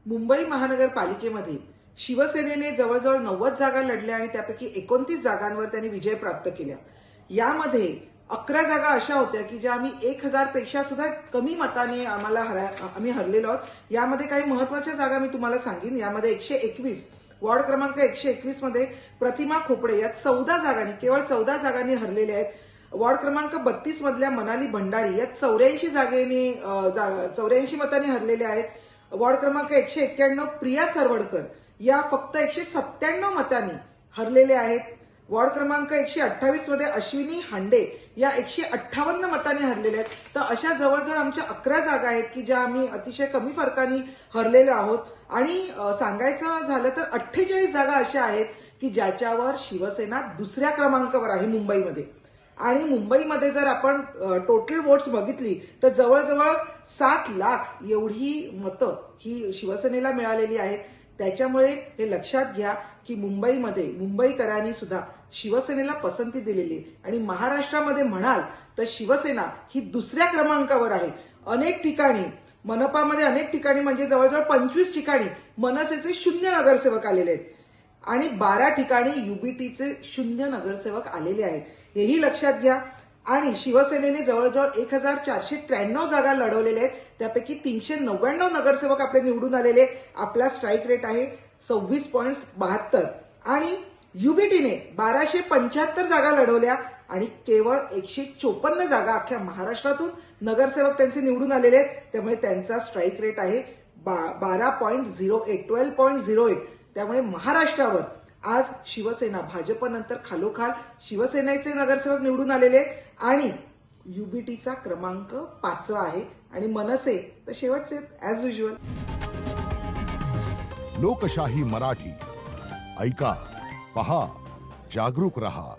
मुंबई महानगरपालिकेमध्ये शिवसेनेने जवळजवळ 90 जागा लढल्या आणि त्यापैकी 29 जागांवर त्यांनी विजय प्राप्त केला। यामध्ये 11 जागा अशा होत्या की ज्या आम्ही 1000 पेक्षा सुद्धा कमी मताने आम्ही हरलेलो आहोत। यामध्ये काही महत्वाच्या जागा मी तुम्हाला सांगेन। यामध्ये 121 वॉर्ड क्रमांक 121 मध्ये प्रतिमा खोपडे या 14 जागांनी केवळ 14 जागांनी हरलेले आहेत। वॉर्ड क्रमांक 32 मधल्या मनाली भंडारी या 84 मतांनी हरलेले आहेत। वॉर्ड क्रमांक 191 प्रिया सरवडकर या फक्त 197 मतांनी हरलेले आहेत। वॉर्ड क्रमांक 128 मध्ये अश्विनी हांडे या 158 मतांनी हरलेल्या आहेत। तर अशा जवळजवळ आमच्या 11 जागा आहेत की ज्या आम्ही अतिशय कमी फरकाने हरलेलो आहोत। आणि सांगायचं झालं तर 48 जागा अशा आहेत की ज्याच्यावर शिवसेना दुसऱ्या क्रमांकावर आहे मुंबईमध्ये। आणि मुंबईमध्ये जर आपण टोटल वोट्स बघितली तर जवळजवळ 7 लाख एवढी मतं ही शिवसेनेला मिळालेली आहेत। त्याच्यामुळे हे लक्षात घ्या की मुंबईमध्ये मुंबईकरांनी सुद्धा शिवसेनेला पसंती दिलेली आहे। आणि महाराष्ट्रामध्ये म्हणाल तर शिवसेना ही दुसऱ्या क्रमांकावर आहे। अनेक ठिकाणी मनपामध्ये अनेक ठिकाणी म्हणजे जवळजवळ 25 ठिकाणी मनसेचे 0 नगरसेवक आलेले आहेत आणि 12 ठिकाणी युबीटीचे 0 नगरसेवक आलेले आहेत। हेही लक्षात घ्या। आणि शिवसेनेने जवळजवळ 1493 जागा लढवलेल्या आहेत। त्यापैकी 399 नगरसेवक आपले निवडून आलेले। आपला स्ट्राईक रेट आहे 26.72 आणि युबीटीने 1275 जागा लढवल्या आणि केवळ 154 जागा अख्ख्या महाराष्ट्रातून नगरसेवक त्यांचे निवडून आलेले आहेत। त्यामुळे त्यांचा स्ट्राईक रेट आहे 12.08 त्यामुळे महाराष्ट्रावर आज शिवसेना भाजपनंतर खालोखाल शिवसेनेचे नगरसेवक निवडून आलेले आणि युबीटीचा क्रमांक 5वा आहे आणि मनसे तर शेवटचे ऍज युजुअल। लोकशाही मराठी ऐका, पहा, जागरूक रहा।